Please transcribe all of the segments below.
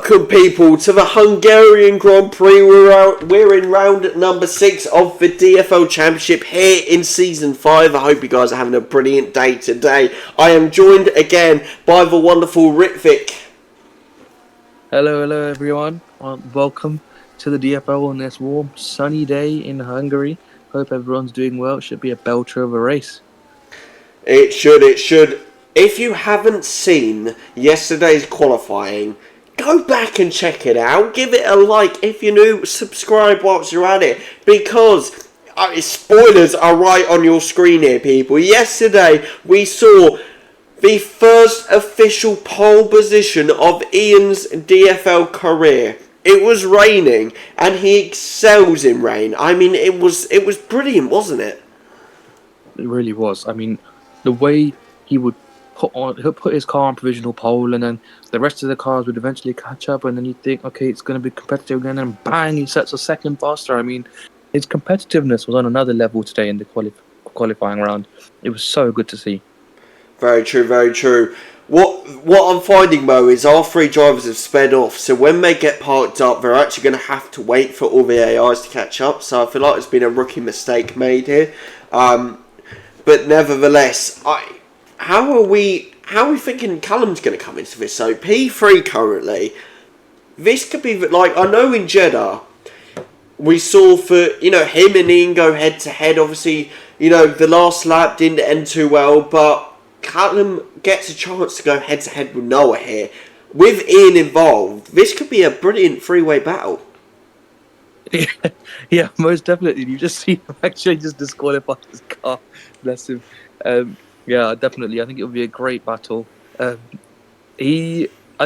Welcome, people, to the Hungarian Grand Prix. We're in round number 6 of the DFL Championship here in Season 5. I hope you guys are having a brilliant day today. I am joined again by the wonderful Ritvik. Hello everyone. Welcome to the DFL on this warm, sunny day in Hungary. Hope everyone's doing well. It should be a belter of a race. It should. If you haven't seen yesterday's qualifying, go back and check it out. Give it a like. If you're new, subscribe whilst you're at it. Because spoilers are right on your screen here, people. Yesterday, we saw the first official pole position of Ian's DFL career. It was raining, and he excels in rain. I mean, it was brilliant, wasn't it? It really was. I mean, the way he would put his car on provisional pole, and then the rest of the cars would eventually catch up, and then you think, okay, it's going to be competitive again, and bang, he sets a second faster. I mean, his competitiveness was on another level today in the qualifying round. It was so good to see. Very true, very true. What I'm finding, Mo, is our three drivers have sped off, so when they get parked up, they're actually going to have to wait for all the AIs to catch up, so I feel like there's been a rookie mistake made here. But nevertheless, how are we thinking Callum's going to come into this? So P3 currently, this could be like, I know in Jeddah we saw for him and Ian go head to head. Obviously, the last lap didn't end too well, but Callum gets a chance to go head to head with Noah here. With Ian involved, this could be a brilliant three-way battle. Yeah, most definitely. You just see him actually just disqualify his car. Bless him. Yeah, definitely. I think it will be a great battle. I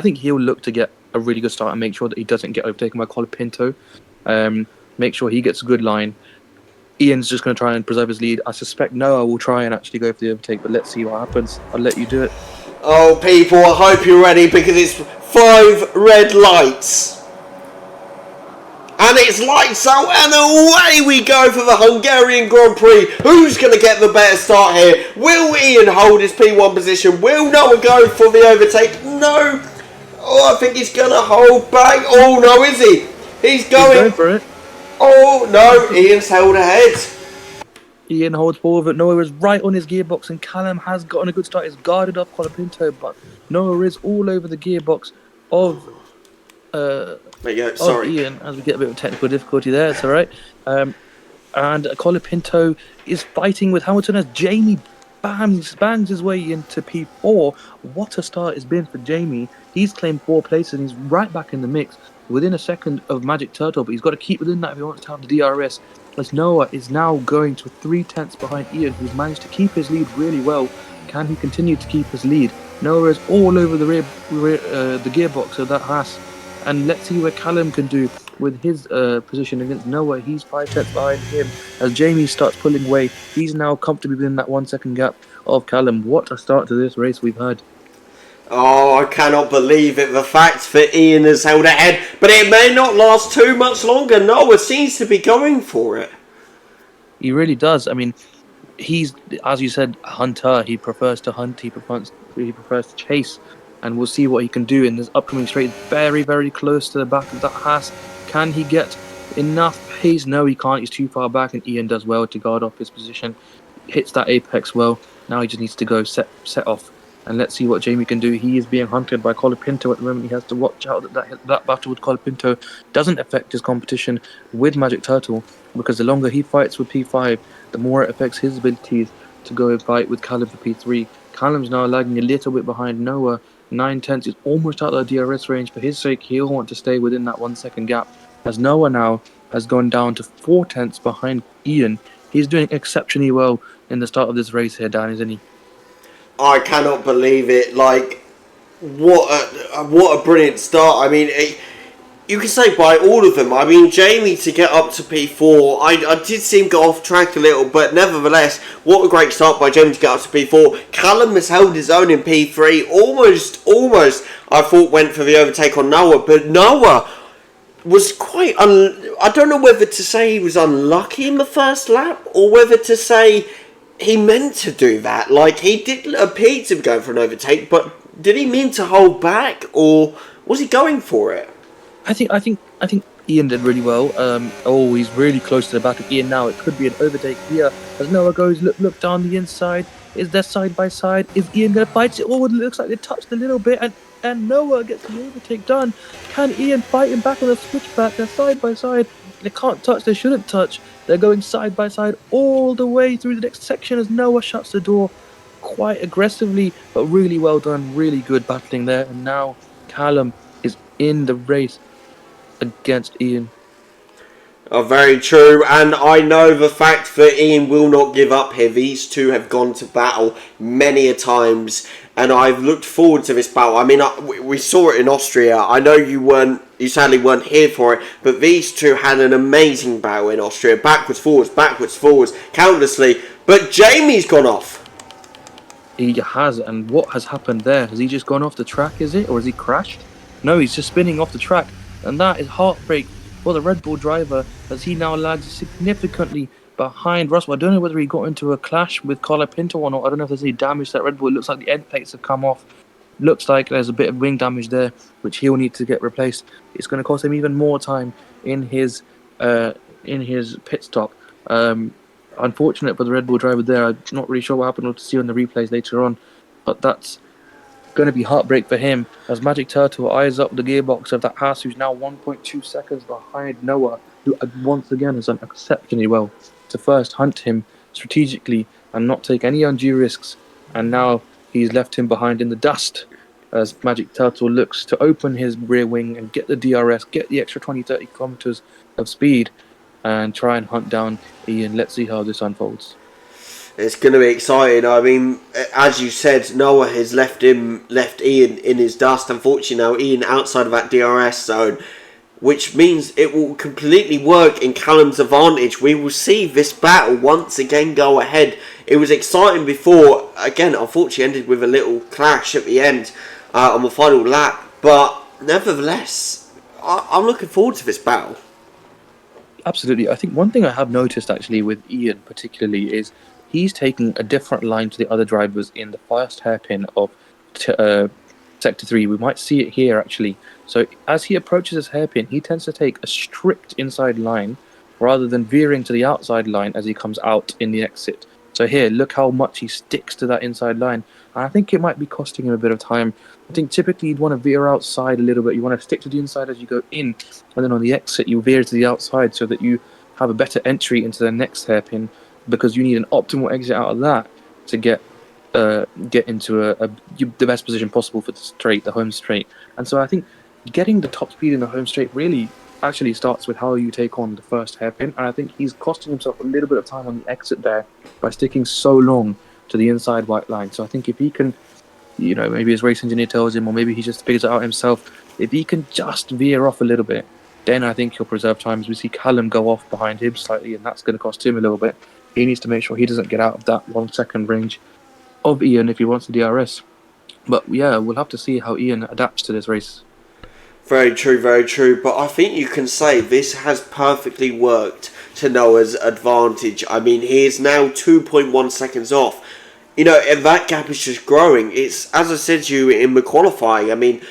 think he'll look to get a really good start and make sure that he doesn't get overtaken by Colapinto. Make sure he gets a good line. Ian's just going to try and preserve his lead. I suspect Noah will try and actually go for the overtake, but let's see what happens. I'll let you do it. Oh, people, I hope you're ready, because it's 5 red lights. And it's lights out, and away we go for the Hungarian Grand Prix. Who's going to get the better start here? Will Ian hold his P1 position? Will Noah go for the overtake? No. Oh, I think he's going to hold back. Oh, no, is he? He's going for it. Oh, no, Ian's held ahead. Ian holds forward, Noah is right on his gearbox, and Callum has gotten a good start. He's guarded off Colapinto, but Noah is all over the gearbox of Ian, as we get a bit of technical difficulty there. It's all right. And Colapinto is fighting with Hamilton as Jamie bangs his way into P4. What a start it's been for Jamie. He's claimed 4 places, and he's right back in the mix within a second of Magic Turtle, but he's got to keep within that if he wants to have the DRS. As Noah is now going to 3 tenths behind Ian, who's managed to keep his lead really well. Can he continue to keep his lead? Noah is all over the the gearbox of that Haas. And let's see what Callum can do with his position against Noah. He's 5 tenths behind him. As Jamie starts pulling away, he's now comfortably within that 1 second gap of Callum. What a start to this race we've had. Oh, I cannot believe it. The fact that Ian has held ahead, but it may not last too much longer. Noah seems to be going for it. He really does. I mean, he's, as you said, a hunter. He prefers to hunt. He prefers to chase. And we'll see what he can do in this upcoming straight. Very, very close to the back of that Haas. Can he get enough pace? No, he can't. He's too far back, and Ian does well to guard off his position. Hits that apex well. Now he just needs to go set off. And let's see what Jamie can do. He is being hunted by Colapinto at the moment. He has to watch out that battle with Colapinto doesn't affect his competition with Magic Turtle, because the longer he fights with P5, the more it affects his abilities to go and fight with Callum for P3. Callum's now lagging a little bit behind Noah. 9 tenths is almost out of the DRS range. For his sake, he'll want to stay within that 1 second gap. As Noah now has gone down to 4 tenths behind Ian. He's doing exceptionally well in the start of this race here, Dan, isn't he? I cannot believe it. Like, what a brilliant start. I mean, you can say by all of them. I mean, Jamie to get up to P4, I did see him go off track a little, but nevertheless, what a great start by Jamie to get up to P4. Callum has held his own in P3, almost, I thought went for the overtake on Noah, but Noah was quite, I don't know whether to say he was unlucky in the first lap, or whether to say he meant to do that. Like, he did appear to be going for an overtake, but did he mean to hold back, or Was he going for it? I think Ian did really well. He's really close to the back of Ian now. It could be an overtake here as Noah goes. Look down the inside. Is there side by side? Is Ian gonna fight it? Oh, it looks like they touched a little bit, and Noah gets the overtake done. Can Ian fight him back on the switchback? They're side by side. They can't touch. They shouldn't touch. They're going side by side all the way through the next section as Noah shuts the door quite aggressively, but really well done. Really good battling there. And now Callum is in the race against Ian. Oh, very true, and I know the fact that Ian will not give up here. These two have gone to battle many a times, and I've looked forward to this battle. I mean, we saw it in Austria. I know you sadly weren't here for it, but these two had an amazing battle in Austria. Backwards, forwards, countlessly. But Jamie's gone off. He has, and what has happened there? Has he just gone off the track, is it? Or has he crashed? No, he's just spinning off the track, and that is heartbreak for the Red Bull driver as he now lags significantly behind Russell. I don't know whether he got into a clash with Carlo Pinto or not. I don't know if there's any damage to that Red Bull. It looks like the end plates have come off. Looks like there's a bit of wing damage there, which he'll need to get replaced. It's going to cost him even more time in his pit stop. Unfortunate for the Red Bull driver there. I'm not really sure what happened. We'll see on the replays later on, but that's going to be heartbreak for him as Magic Turtle eyes up the gearbox of that Haas, who's now 1.2 seconds behind Noah, who once again has done exceptionally well to first hunt him strategically and not take any undue risks, and now he's left him behind in the dust as Magic Turtle looks to open his rear wing and get the DRS, get the extra 20-30 kilometers of speed and try and hunt down Ian. Let's see how this unfolds. It's going to be exciting. I mean, as you said, Noah has left Ian in his dust. Unfortunately, now Ian outside of that DRS zone, which means it will completely work in Callum's advantage. We will see this battle once again go ahead. It was exciting before. Again, unfortunately, ended with a little clash at the end on the final lap. But nevertheless, I'm looking forward to this battle. Absolutely. I think one thing I have noticed actually with Ian particularly is he's taking a different line to the other drivers in the first hairpin of Sector 3. We might see it here actually. So as he approaches his hairpin, he tends to take a strict inside line rather than veering to the outside line as he comes out in the exit. So here, look how much he sticks to that inside line. And I think it might be costing him a bit of time. I think typically you'd want to veer outside a little bit. You want to stick to the inside as you go in, and then on the exit you veer to the outside so that you have a better entry into the next hairpin, because you need an optimal exit out of that to get into the best position possible for the home straight. And so I think getting the top speed in the home straight really actually starts with how you take on the first hairpin, and I think he's costing himself a little bit of time on the exit there by sticking so long to the inside white line. So I think if he can, maybe his race engineer tells him, or maybe he just figures it out himself, if he can just veer off a little bit, then I think he'll preserve time. As we see Callum go off behind him slightly, and that's going to cost him a little bit. He needs to make sure he doesn't get out of that 1 second range of Ian if he wants the DRS. But yeah, we'll have to see how Ian adapts to this race. Very true, very true. But I think you can say this has perfectly worked to Noah's advantage. I mean, he is now 2.1 seconds off. And that gap is just growing. It's, as I said to you in the qualifying, I mean,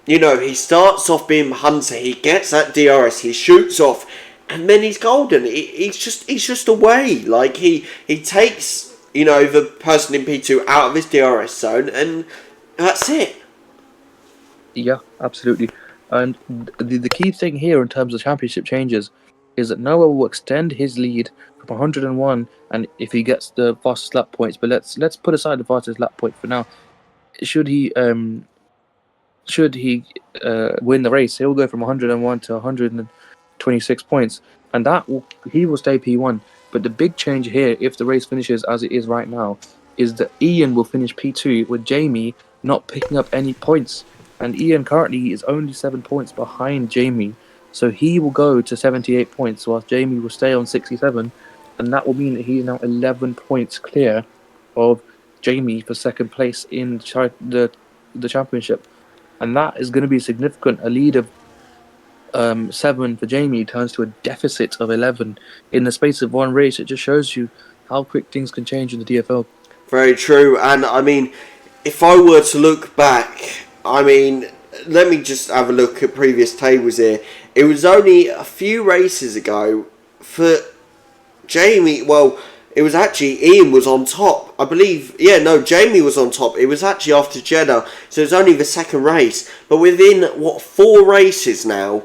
he starts off being Hunter, he gets that DRS, he shoots off, and then he's golden. He's just away. Like, he takes, the person in P2 out of his DRS zone, and that's it. Yeah, absolutely. And the key thing here in terms of championship changes is that Noah will extend his lead from 101, and if he gets the fastest lap points, but let's put aside the fastest lap point for now. Should he win the race, he'll go from 101 to 126 points, and he will stay P1. But the big change here, if the race finishes as it is right now, is that Ian will finish P2 with Jamie not picking up any points. And Ian currently is only 7 points behind Jamie. So he will go to 78 points, whilst Jamie will stay on 67. And that will mean that he is now 11 points clear of Jamie for second place in the championship. And that is going to be significant. A lead of 7 for Jamie turns to a deficit of 11 in the space of one race. It just shows you how quick things can change in the DFL. Very true. And I mean, if I were to look back, I mean, let me just have a look at previous tables here. It was only a few races ago for Jamie. Well, it was actually Ian was on top, I believe. Yeah, no, Jamie was on top. It was actually after Jeddah, so it was only the second race. But within 4 races now,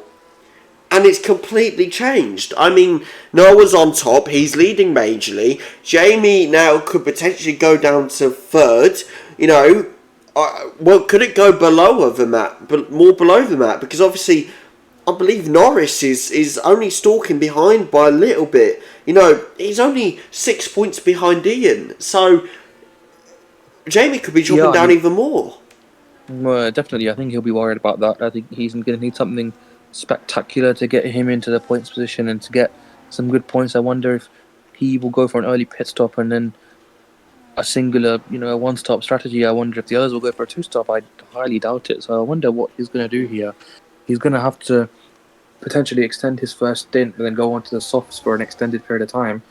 and it's completely changed. I mean, Noah's on top. He's leading majorly. Jamie now could potentially go down to third. You know, well, could it go below than that? But more below than that, because obviously, I believe Norris is only stalking behind by a little bit. You know, he's only 6 points behind Ian. So Jamie could be dropping down even more. Well, definitely, I think he'll be worried about that. I think he's going to need something spectacular to get him into the points position and to get some good points. I wonder if he will go for an early pit stop and then a singular, a one-stop strategy. I wonder if the others will go for a two-stop. I highly doubt it. So I wonder what he's going to do here. He's going to have to potentially extend his first stint and then go on to the softs for an extended period of time.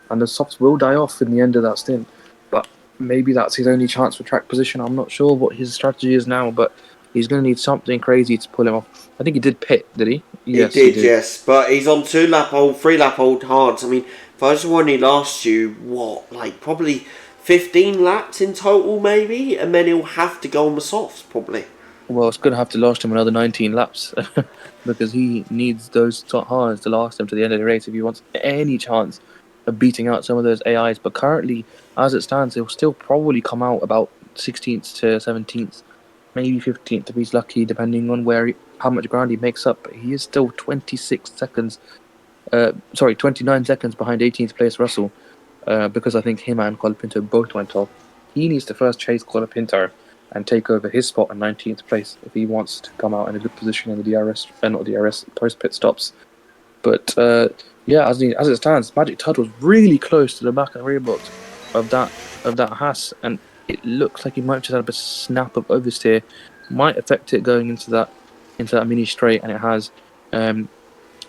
And the softs will die off in the end of that stint. But maybe that's his only chance for track position. I'm not sure what his strategy is now, but he's going to need something crazy to pull him off. I think he did pit, did he? Yes, he did, yes. But he's on 3-lap-old hards. I mean, first one he lasts you, probably 15 laps in total, maybe? And then he'll have to go on the softs, probably. Well, it's going to have to last him another 19 laps because he needs those hards to last him to the end of the race if he wants any chance of beating out some of those AIs. But currently, as it stands, he'll still probably come out about 16th to 17th, maybe 15th if he's lucky, depending on how much ground he makes up. But he is still 29 seconds behind 18th place Russell, because I think him and Colapinto both went off. He needs to first chase Colapinto and take over his spot in 19th place if he wants to come out in a good position in the post pit stops. But as it stands, Magic Turtle's really close to the back and rear box of that Haas, and it looks like he might just have a snap of oversteer, might affect it going into that mini straight, and it has. I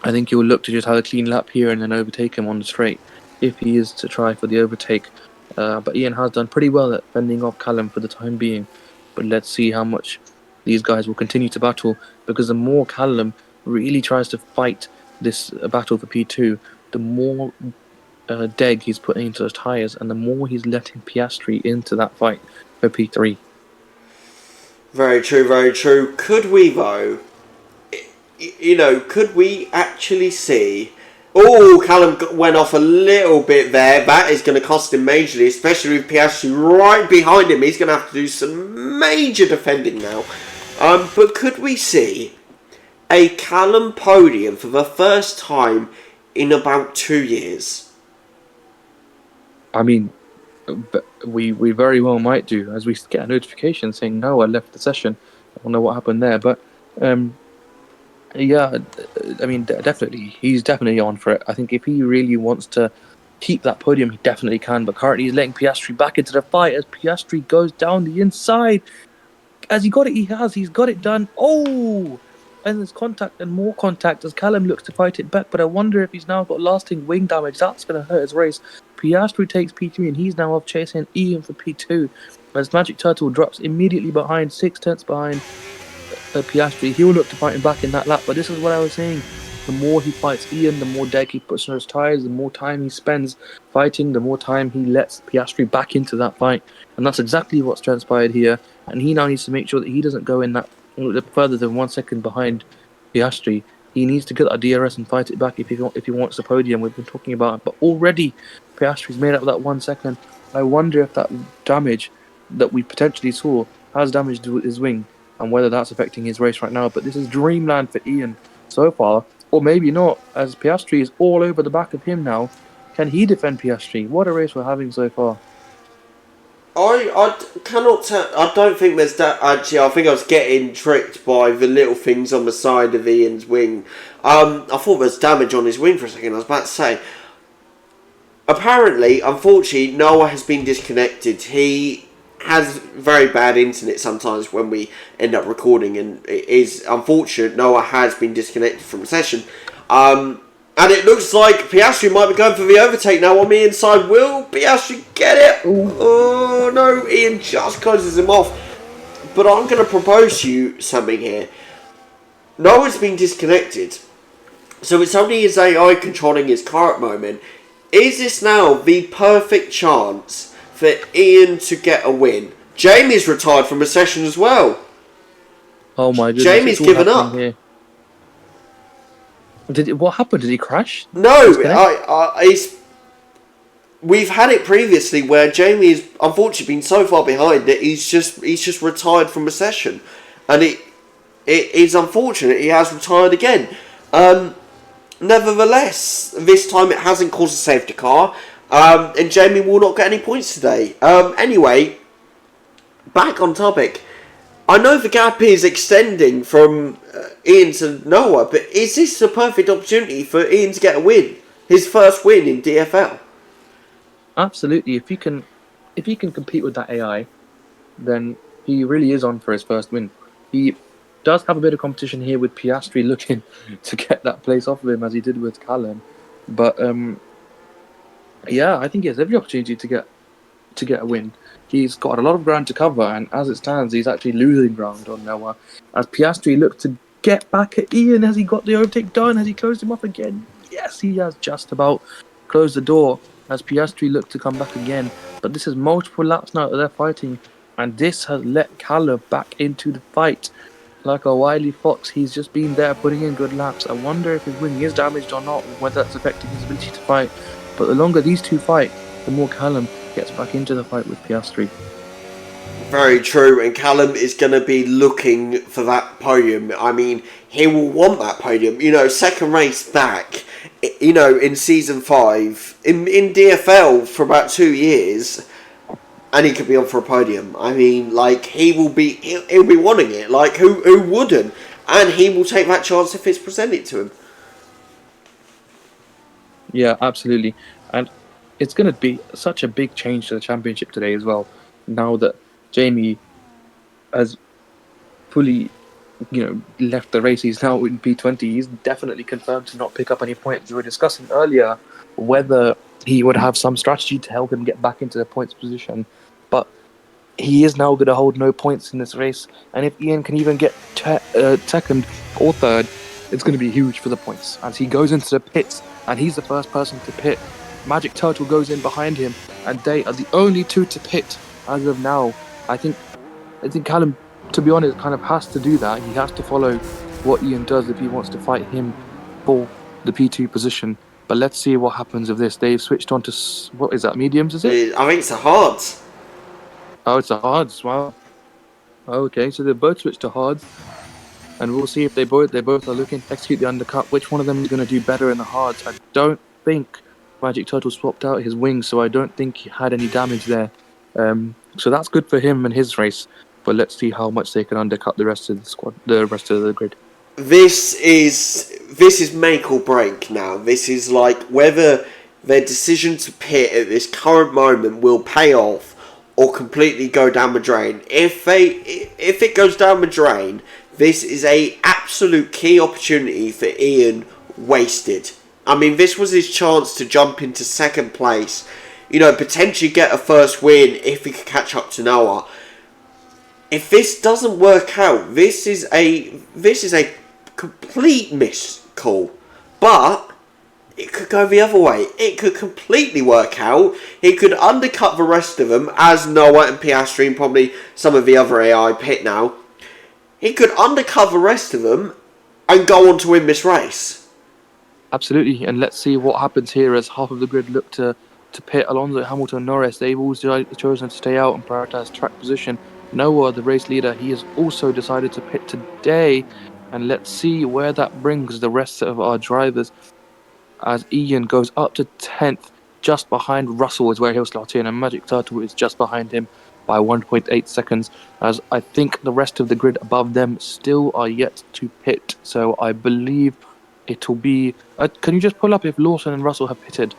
think he will look to just have a clean lap here and then overtake him on the straight if he is to try for the overtake. But Ian has done pretty well at fending off Callum for the time being. But let's see how much these guys will continue to battle, because the more Callum really tries to fight this battle for P2, the more deg he's putting into those tyres, and the more he's letting Piastri into that fight for P3. Very true, very true. Could we, though, could we actually see... Oh, Callum went off a little bit there. That is going to cost him majorly, especially with Piastri right behind him. He's going to have to do some major defending now. But could we see a Callum podium for the first time in about 2 years? I mean, we very well might do, as we get a notification saying Noah left the session. I don't know what happened there, but... yeah, I mean, definitely. He's definitely on for it. I think if he really wants to keep that podium, he definitely can. But currently he's letting Piastri back into the fight as Piastri goes down the inside. Has he got it? He's got it done. Oh! And there's contact and more contact as Callum looks to fight it back. But I wonder if he's now got lasting wing damage. That's going to hurt his race. Piastri takes P3 and he's now off chasing Ian for P2. As Magic Turtle drops immediately behind, 6 tenths behind Piastri. He'll look to fight him back in that lap, but this is what I was saying. The more he fights Ian, the more deg he puts on his tyres, the more time he spends fighting, the more time he lets Piastri back into that fight. And that's exactly what's transpired here. And he now needs to make sure that he doesn't go in that further than 1 second behind Piastri. He needs to get that DRS and fight it back if he wants the podium. We've been talking about it. But already Piastri's made up that 1 second. I wonder if that damage that we potentially saw has damaged his wing, and whether that's affecting his race right now. But this is dreamland for Ian so far, or maybe not, as Piastri is all over the back of him now. Can he defend Piastri? What a race we're having so far. I cannot tell. I don't think there's that. Actually, I think I was getting tricked by the little things on the side of Ian's wing. I thought there was damage on his wing for a second. I was about to say. Apparently, unfortunately, Noah has been disconnected. He has very bad internet sometimes when we end up recording, and it is unfortunate. Noah has been disconnected from the session, and it looks like Piastri might be going for the overtake now on the inside. Will Piastri get it? Ooh. Oh no, Ian just closes him off. But I'm going to propose to you something here. Noah's been disconnected, so it's only his AI controlling his car at the moment. Is this now the perfect chance for Ian to get a win? Jamie's retired from a session as well. Oh my goodness! Jamie's it's all given up. happening here. What happened? Did he crash? No, we've had it previously where Jamie has unfortunately been so far behind that he's just retired from a session, and it is unfortunate he has retired again. Nevertheless, this time it hasn't caused a safety car, and Jamie will not get any points today. Anyway, back on topic. I know the gap is extending from Ian to Noah, but is this the perfect opportunity for Ian to get a win? His first win in DFL? Absolutely. If he can compete with that AI, then he really is on for his first win. He does have a bit of competition here with Piastri looking to get that place off of him as he did with Callum. But yeah, I think he has every opportunity to get a win. He's got a lot of ground to cover, and as it stands, he's actually losing ground on Noah. As Piastri looked to get back at Ian as he got the overtake done, as he closed him off again. Yes, he has just about closed the door as Piastri looked to come back again. But this is multiple laps now that they're fighting, and this has let Callum back into the fight. Like a wily fox, he's just been there putting in good laps. I wonder if his wing is damaged or not, whether that's affecting his ability to fight. But the longer these two fight, the more Callum gets back into the fight with Piastri. Very true, and Callum is going to be looking for that podium. I mean, he will want that podium. You know, second race back, you know, in Season 5, in DFL for about 2 years, and he could be on for a podium. I mean, like, he'll be wanting it. Like, who wouldn't? And he will take that chance if it's presented to him. Yeah, absolutely. And it's going to be such a big change to the championship today as well. Now that Jamie has fully, left the race, he's now in P20. He's definitely confirmed to not pick up any points. We were discussing earlier whether he would have some strategy to help him get back into the points position. But he is now going to hold no points in this race. And if Ian can even get second or third, it's going to be huge for the points. As he goes into the pits, and he's the first person to pit, Magic Turtle goes in behind him, and they are the only two to pit as of now. I think Callum, to be honest, kind of has to do that. He has to follow what Ian does if he wants to fight him for the P2 position. But let's see what happens with this. They've switched on to, what is that, mediums, is it? I think it's the hards. Oh, it's the hards, wow. Okay, so they've both switched to hards. And we'll see if they both are looking to execute the undercut. Which one of them is going to do better in the hards? I don't think Magic Turtle swapped out his wings, so I don't think he had any damage there. So that's good for him and his race. But let's see how much they can undercut the rest of the squad, the rest of the grid. This is make or break now. This is like whether their decision to pit at this current moment will pay off or completely go down the drain. If it goes down the drain, this is a absolute key opportunity for Ian wasted. I mean, this was his chance to jump into second place. You know, potentially get a first win if he could catch up to Noah. If this doesn't work out, this is a complete miss call. But it could go the other way. It could completely work out. He could undercut the rest of them, as Noah and Piastri and probably some of the other AI pit now. He could undercut the rest of them and go on to win this race. Absolutely, and let's see what happens here as half of the grid look to pit. Alonso, Hamilton, Norris, they've all chosen to stay out and prioritise track position. Noah, the race leader, he has also decided to pit today, and let's see where that brings the rest of our drivers as Ian goes up to 10th, just behind Russell is where he'll slot in, and Magic Turtle is just behind him by 1.8 seconds, as I think the rest of the grid above them still are yet to pit. So I believe it'll be... can you just pull up if Lawson and Russell have pitted?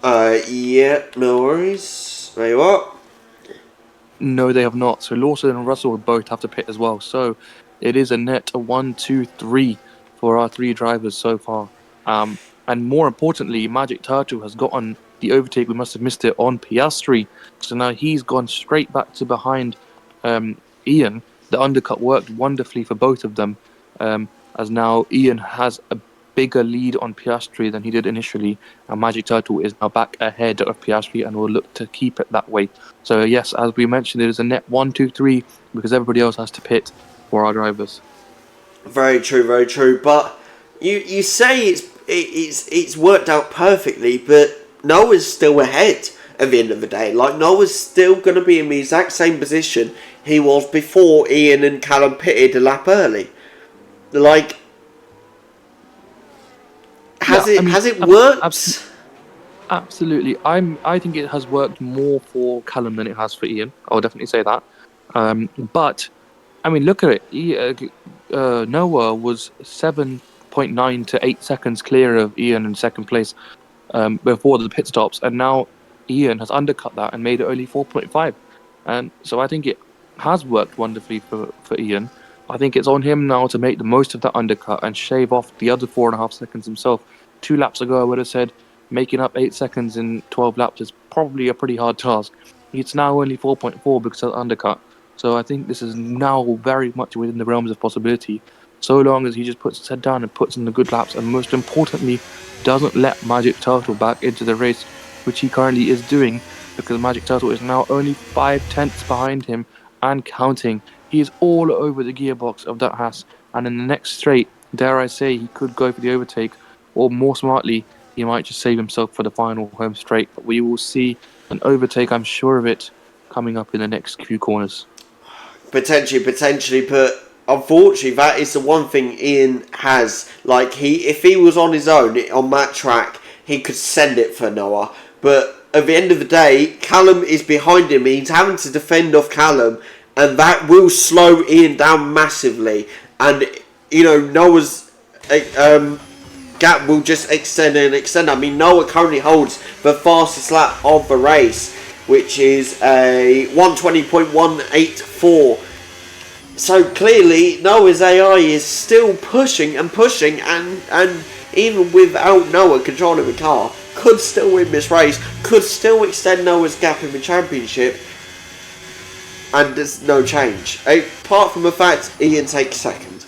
Yeah, no worries. There you are. No, they have not. So Lawson and Russell will both have to pit as well. So it is a net 1, 2, 3 for our three drivers so far. And more importantly, Magic Turtle has gotten the overtake. We must have missed it on Piastri. So now he's gone straight back to behind Ian. the undercut worked wonderfully for both of them, as now Ian has a bigger lead on Piastri than he did initially, and Magic Turtle is now back ahead of Piastri and will look to keep it that way. So yes, as we mentioned, it is a net 1, 2, 3 because everybody else has to pit for our drivers. Very true, very true. But you say it's worked out perfectly, but Noah's still ahead at the end of the day. Like, Noah's still going to be in the exact same position he was before Ian and Callum pitted a lap early. Like, has it worked? Absolutely. I think it has worked more for Callum than it has for Ian. I'll definitely say that. But I mean, look at it. Noah was 7.9 to 8 seconds clear of Ian in second place before the pit stops, and now Ian has undercut that and made it only 4.5. And so I think it has worked wonderfully for Ian. I think it's on him now to make the most of that undercut and shave off the other 4.5 seconds himself. 2 laps ago, I would have said making up 8 seconds in 12 laps is probably a pretty hard task. It's now only 4.4 because of the undercut. So I think this is now very much within the realms of possibility, so long as he just puts his head down and puts in the good laps, and most importantly, doesn't let Magic Turtle back into the race, which he currently is doing, because Magic Turtle is now only 5/10 behind him and counting. He is all over the gearbox of that Haas, and in the next straight, dare I say, he could go for the overtake, or more smartly, he might just save himself for the final home straight. But we will see an overtake, I'm sure of it, coming up in the next few corners. Potentially, but unfortunately, that is the one thing Ian has. Like, if he was on his own on that track, he could send it for Noah. But at the end of the day, Callum is behind him. He's having to defend off Callum, and that will slow Ian down massively. And Noah's gap will just extend and extend. I mean, Noah currently holds the fastest lap of the race, which is a 120.184. So clearly, Noah's AI is still pushing, and even without Noah controlling the car, could still win this race, could still extend Noah's gap in the championship, and there's no change. Apart from the fact Ian takes second.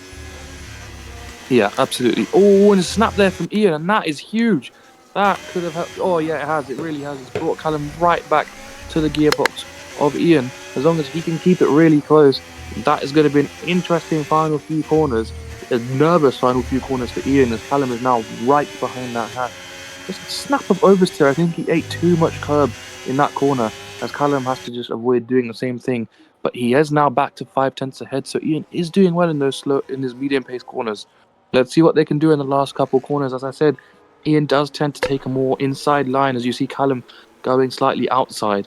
Yeah, absolutely. Oh, and a snap there from Ian, and that is huge. That could have helped. Oh, yeah, it has. It really has. It's brought Callum right back to the gearbox of Ian. As long as he can keep it really close, that is going to be an interesting final few corners. A nervous final few corners for Ian, as Callum is now right behind that hat. Just a snap of oversteer. I think he ate too much curb in that corner, as Callum has to just avoid doing the same thing. But he is now back to 5/10 ahead, so Ian is doing well in those his medium pace corners. Let's see what they can do in the last couple corners. As I said, Ian does tend to take a more inside line, as you see Callum going slightly outside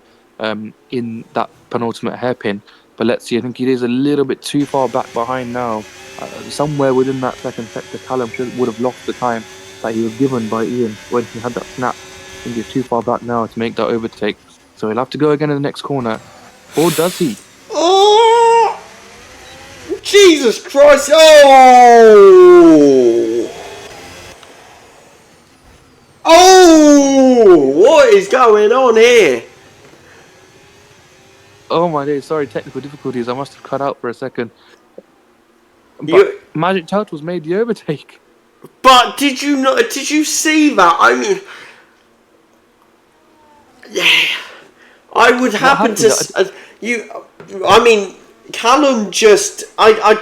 in that penultimate hairpin. But let's see, I think he is a little bit too far back behind now. Somewhere within that second sector, Callum would have lost the time that he was given by Ian when he had that snap. I think he's too far back now to make that overtake. So he'll have to go again in the next corner. Or does he? Oh! Jesus Christ! Oh! Oh! What is going on here? Oh my days, sorry, technical difficulties. I must have cut out for a second. But Magic Turtles made the overtake. But did you see that? I mean, yeah, I would happen to I mean, Callum just I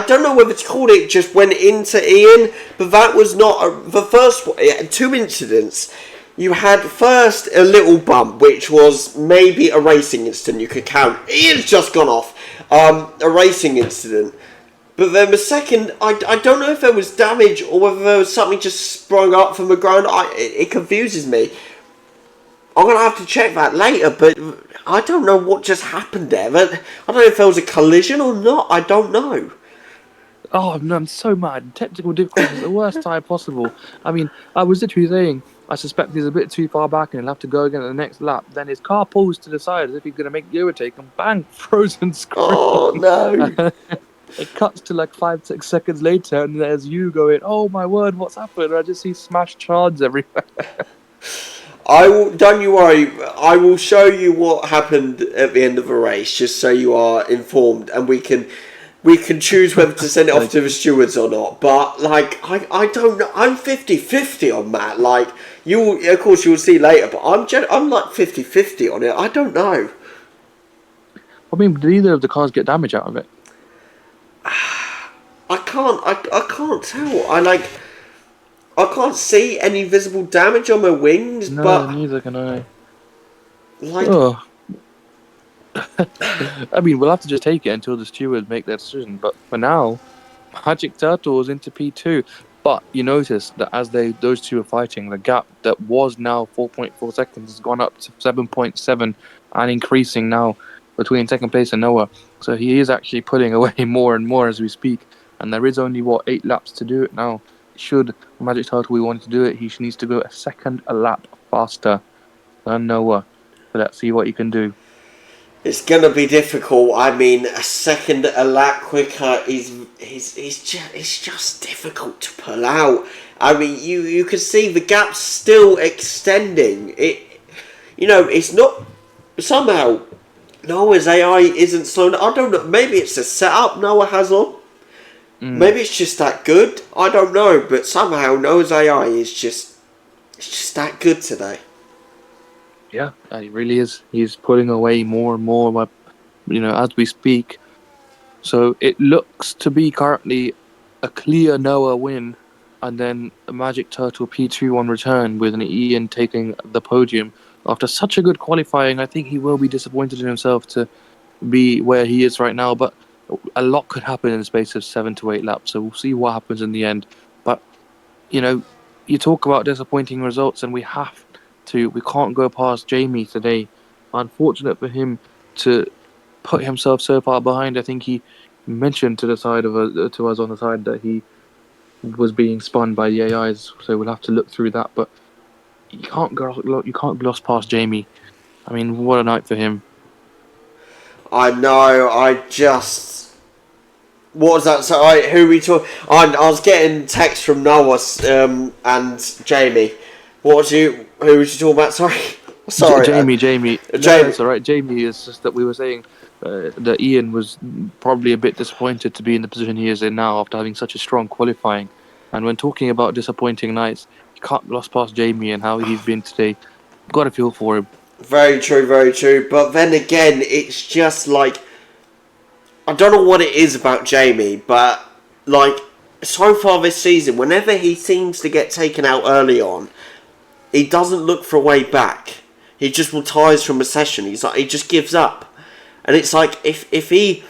don't know whether to call it just went into Ian, but that was not the first one. It had 2 incidents. You had first a little bump, which was maybe a racing incident. You could count. Ian's just gone off. A racing incident. But then the second, I don't know if there was damage or whether there was something just sprung up from the ground. It confuses me. I'm going to have to check that later, but I don't know what just happened there. I don't know if there was a collision or not. I don't know. Oh, no, I'm so mad. Technical difficulties the worst time possible. I mean, I was literally saying, I suspect he's a bit too far back and he'll have to go again at the next lap. Then his car pulls to the side as if he's going to make the overtake, and bang, frozen screen. Oh, no. It cuts to like 5-6 seconds later, and there's you going, oh my word, what's happened? And I just see smashed shards everywhere. Don't you worry, I will show you what happened at the end of the race, just so you are informed, and we can we can choose whether to send it off to the stewards or not. But, like, I don't know. I'm 50-50 on that. Like, of course, you'll see later, but I'm like 50-50 on it. I don't know. I mean, did either of the cars get damage out of it? I can't tell. I can't see any visible damage on my wings, No, but neither can I. like, Oh. I mean, we'll have to just take it until the stewards make their decision. But for now, Magic Turtle is into P2. But you notice that as those two are fighting, the gap that was now 4.4 seconds has gone up to 7.7 and increasing now between second place and Noah. So he is actually pulling away more and more as we speak. And there is only, 8 laps to do it now. Should Magic Turtle we want to do it, he needs to go a second a lap faster than Noah. So let's see what he can do. it's gonna be difficult. I mean, a second a lap quicker is it's just difficult to pull out. I mean, you can see the gap's still extending. It's not somehow Noah's AI isn't slowing. I don't know. Maybe it's a setup Noah has on. Maybe it's just that good. I don't know. But somehow Noah's AI is just that good today. Yeah, he really is. He's pulling away more and more, as we speak. So it looks to be currently a clear Noah win, and then a Magic Turtle P2 on return with an Ian taking the podium. After such a good qualifying, I think he will be disappointed in himself to be where he is right now, but a lot could happen in the space of 7 to 8 laps, so we'll see what happens in the end. But, you talk about disappointing results, and we can't go past Jamie today. Unfortunate for him to put himself so far behind. I think he mentioned to us on the side that he was being spun by the AIs, so we'll have to look through that. But you can't gloss past Jamie. I mean, what a night for him. I know. What was that? So, who we talk? I was getting text from Noah and Jamie. Who was you talking about? Sorry. Sorry. Jamie. No, that's all right. Jamie is just that we were saying that Ian was probably a bit disappointed to be in the position he is in now after having such a strong qualifying. And when talking about disappointing nights, you can't gloss past Jamie and how he's been today. Got to feel for him. Very true, very true. But then again, it's just like, I don't know what it is about Jamie, but like so far this season, whenever he seems to get taken out early on, he doesn't look for a way back. He just retires from a session. He just gives up. And it's like, if he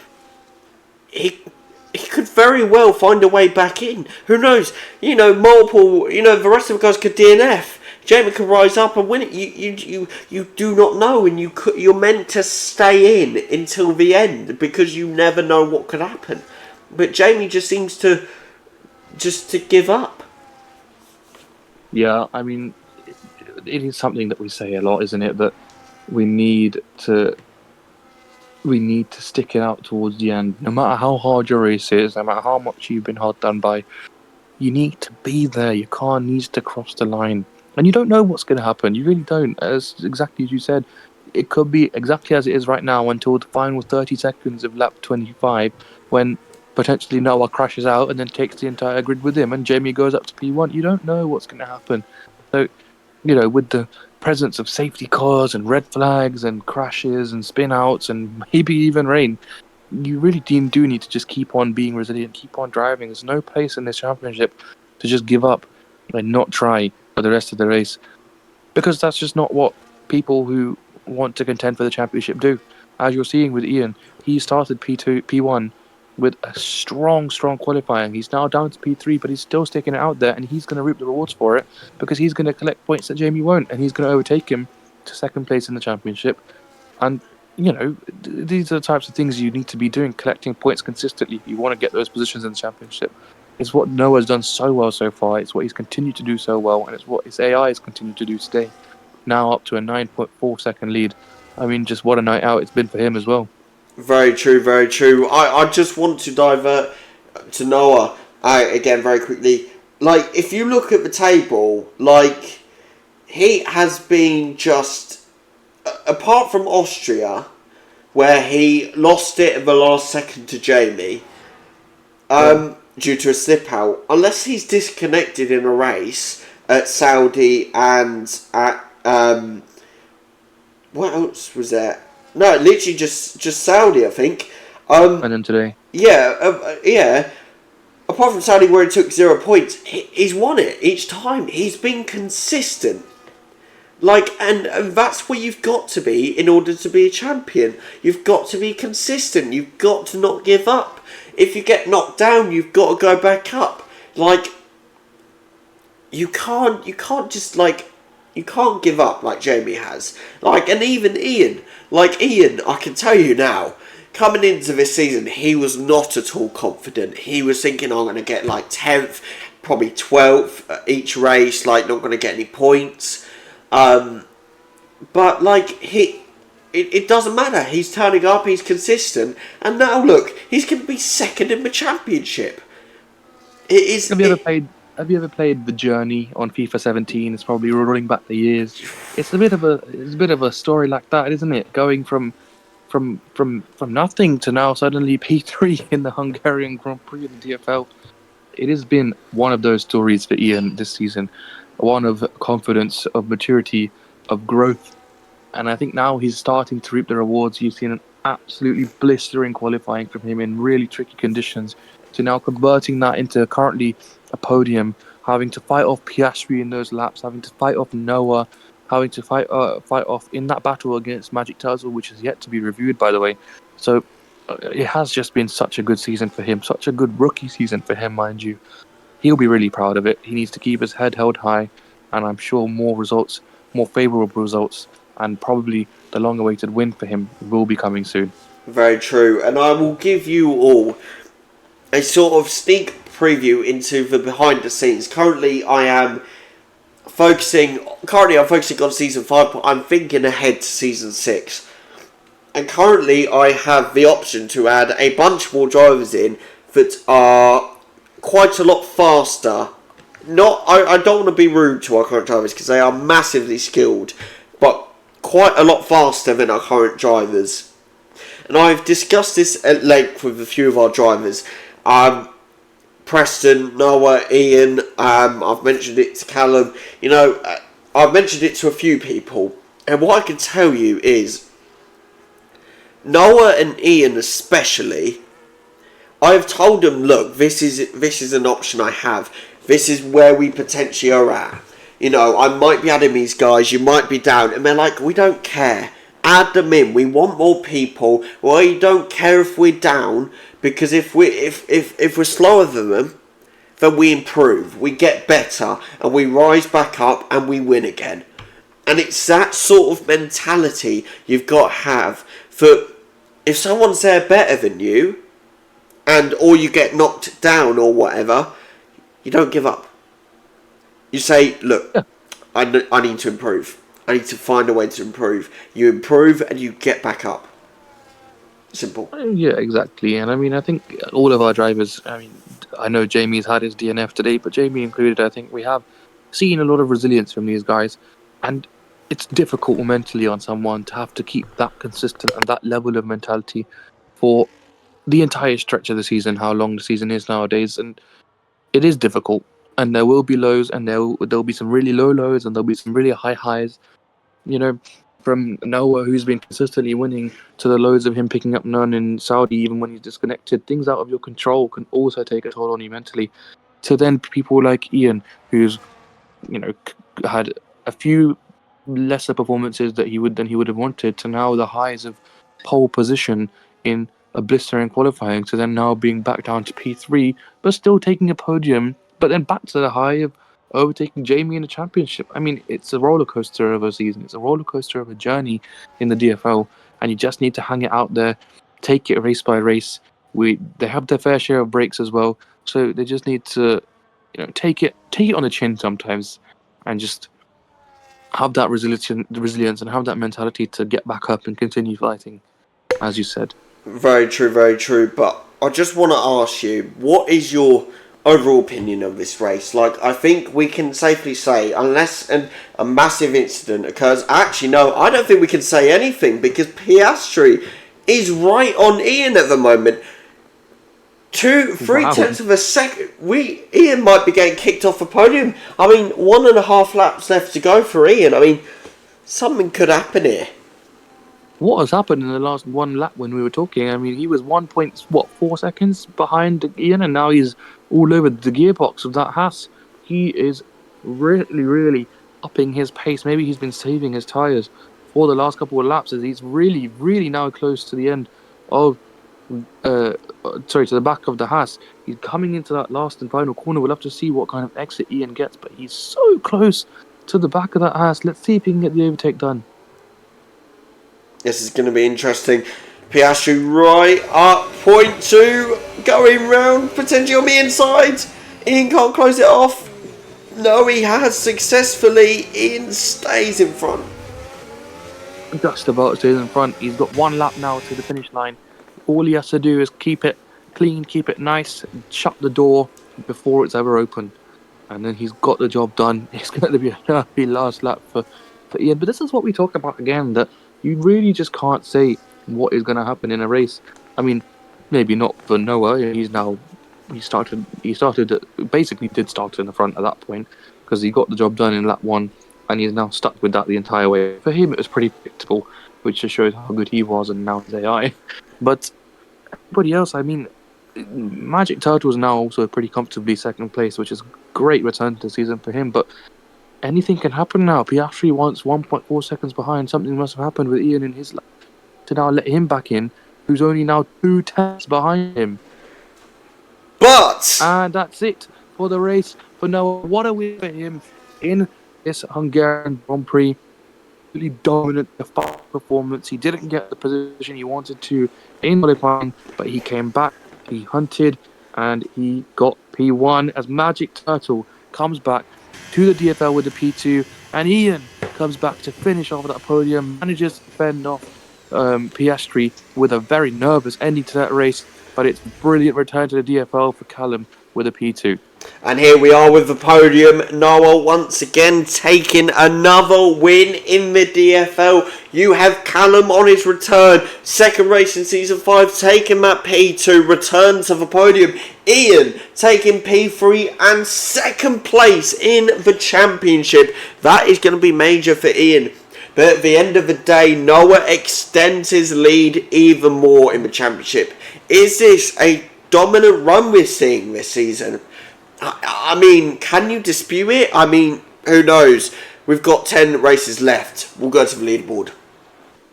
could very well find a way back in. Who knows? Multiple, the rest of the guys could DNF. Jamie could rise up and win it. You do not know, and you're meant to stay in until the end because you never know what could happen. But Jamie just seems to give up. Yeah, I mean, it is something that we say a lot, isn't it? That we need to stick it out towards the end. No matter how hard your race is, no matter how much you've been hard done by, you need to be there. Your car needs to cross the line. And you don't know what's going to happen. You really don't. As exactly as you said, it could be exactly as it is right now until the final 30 seconds of lap 25 when potentially Noah crashes out and then takes the entire grid with him and Jamie goes up to P1. You don't know what's going to happen. So, with the presence of safety cars and red flags and crashes and spin outs and maybe even rain, you really do need to just keep on being resilient, keep on driving. There's no place in this championship to just give up and not try for the rest of the race, because that's just not what people who want to contend for the championship do. As you're seeing with Ian, he started P1 with a strong qualifying. He's now down to P3, but he's still sticking it out there, and he's going to reap the rewards for it because he's going to collect points that Jamie won't, and he's going to overtake him to second place in the championship. And these are the types of things you need to be doing, collecting points consistently if you want to get those positions in the championship. It's what Noah's done so well so far. It's what he's continued to do so well, and it's what his AI has continued to do today. Now up to a 9.4 second lead. I mean, just what a night out it's been for him as well. Very true, very true. I just want to divert to Noah again very quickly. Like, if you look at the table, like, he has been just, apart from Austria, where he lost it at the last second to Jamie, due to a slip out, unless he's disconnected in a race at Saudi and at what else was there? No, literally just Saudi, I think. And then today. Yeah. Apart from Saudi, where he took 0 points, he's won it each time. He's been consistent. And that's where you've got to be in order to be a champion. You've got to be consistent. You've got to not give up. If you get knocked down, you've got to go back up. You can't give up like Jamie has. And even Ian. Ian, I can tell you now, coming into this season, he was not at all confident. He was thinking, I'm going to get 10th, probably 12th each race, not going to get any points. But it doesn't matter. He's turning up, he's consistent, and now look, he's going to be second in the championship. Have you ever played The Journey on FIFA 17? It's probably rolling back the years. It's a bit of a story like that, isn't it? Going from nothing to now suddenly P3 in the Hungarian Grand Prix of the DFL. It has been one of those stories for Ian this season. One of confidence, of maturity, of growth. And I think now he's starting to reap the rewards. You've seen an absolutely blistering qualifying from him in really tricky conditions, to now converting that into currently a podium, having to fight off Piastri in those laps, having to fight off Noah, having to fight off in that battle against Magic Turtle, which is yet to be reviewed, by the way. So it has just been such a good season for him, such a good rookie season for him, mind you. He'll be really proud of it. He needs to keep his head held high, and I'm sure more favourable results, and probably the long-awaited win for him will be coming soon. Very true, and I will give you all a sort of sneak preview into the behind the scenes. Currently, I'm focusing on season 5, but I'm thinking ahead to season 6. And currently, I have the option to add a bunch more drivers in that are quite a lot faster. I don't want to be rude to our current drivers because they are massively skilled, but quite a lot faster than our current drivers. And I've discussed this at length with a few of our drivers. Preston, Noah, Ian, I've mentioned it to Callum. I've mentioned it to a few people. And what I can tell you is, Noah and Ian especially, I've told them, look, this is an option I have. This is where we potentially are at. I might be adding these guys, you might be down. And they're like, we don't care. Add them in. We want more people. We don't care if we're down, because if we're slower than them, then we improve. We get better, and we rise back up, and we win again. And it's that sort of mentality you've got to have. For if someone's there better than you, or you get knocked down or whatever, you don't give up. You say, look, yeah. I need to improve. I need to find a way to improve. You improve and you get back up. Simple. Yeah, exactly. And I think all of our drivers, I know Jamie's had his DNF today, but Jamie included, I think we have seen a lot of resilience from these guys. And it's difficult mentally on someone to have to keep that consistent and that level of mentality for the entire stretch of the season, how long the season is nowadays. And it is difficult. And there will be lows, and there'll be some really low lows, and there'll be some really high highs. From Noah, who's been consistently winning, to the loads of him picking up none in Saudi, even when he's disconnected. Things out of your control can also take a toll on you mentally. To then people like Ian, who's, had a few lesser performances than he would have wanted, to now the highs of pole position in a blistering qualifying, to then now being back down to P3, but still taking a podium, but then back to the high of overtaking Jamie in the championship. It's a roller coaster of a season. It's a roller coaster of a journey in the DFL, and you just need to hang it out there, take it race by race. They have their fair share of breaks as well, so they just need to, take it on the chin sometimes, and just have that resilience and have that mentality to get back up and continue fighting, as you said. Very true, very true. But I just want to ask you, what is your overall opinion of this race? I think we can safely say, unless a massive incident occurs, actually no, I don't think we can say anything, because Piastri is right on Ian at the moment. 3 Wow. tenths of a second. Ian might be getting kicked off the podium. I mean, 1.5 laps left to go for Ian. I mean, something could happen here. What has happened in the last one lap when we were talking? I mean, he was 1.4 seconds behind Ian, and now he's all over the gearbox of that Haas. He is really upping his pace. Maybe he's been saving his tyres for the last couple of laps, as he's really now close to the end of, to the back of the Haas. He's coming into that last and final corner. We'll have to see what kind of exit Ian gets, but he's so close to the back of that Haas. Let's see if he can get the overtake done. This is going to be interesting. Piastri right up, point 2, going round, potentially on the inside. Ian can't close it off. No, he has successfully. Ian stays in front. Just about stays in front. He's got 1 lap now to the finish line. All he has to do is keep it clean, keep it nice, and shut the door before it's ever open. And then he's got the job done. It's going to be a happy last lap for Ian. But this is what we talk about again, that you really just can't say what is going to happen in a race. I mean, maybe not for Noah. He basically did start in the front at that point, because he got the job done in lap 1, and he's now stuck with that the entire way. For him, it was pretty predictable, which just shows how good he was, and now his AI. But everybody else, I mean, Magic Turtle is now also pretty comfortably second place, which is a great return to the season for him. But anything can happen now. Piastri wants 1.4 seconds behind. Something must have happened with Ian in his lap to now let him back in, who's only now 2 tenths behind him. But And that's it for the race for Noah. What a win for him in this Hungarian Grand Prix. Really dominant performance. He didn't get the position he wanted to in qualifying, but he came back, he hunted, and he got P1 as Magic Turtle comes back to the DFL with the P2, and Ian comes back to finish off that podium, manages to fend off Piastri with a very nervous ending to that race, but it's a brilliant return to the DFL for Callum with a P2. And here we are with the podium. Noah once again taking another win in the DFL. You have Callum on his return. Second race in Season 5, taking that P2, return to the podium. Ian taking P3 and second place in the championship. That is going to be major for Ian. But at the end of the day, Noah extends his lead even more in the championship. Is this a dominant run we're seeing this season? I mean, can you dispute it? I mean, who knows? We've got 10 races left. We'll go to the leaderboard.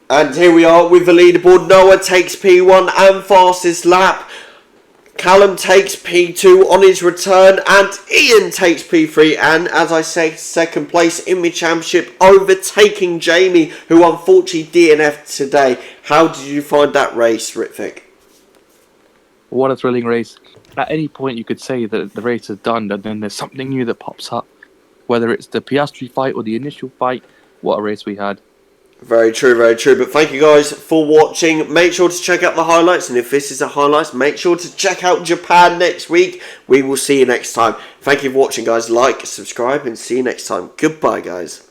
And here we are with the leaderboard. Noah takes P1 and fastest lap. Callum takes P2 on his return, and Ian takes P3, and as I say, second place in the championship, overtaking Jamie, who unfortunately DNF'd today. How did you find that race, Ritvik? What a thrilling race. At any point you could say that the race is done, and then there's something new that pops up. Whether it's the Piastri fight or the initial fight, what a race we had. Very true, very true. But thank you guys for watching. Make sure to check out the highlights, and if this is a highlights, make sure to check out Japan next week. We will see you next time. Thank you for watching, guys. Like, subscribe, and see you next time. Goodbye, guys.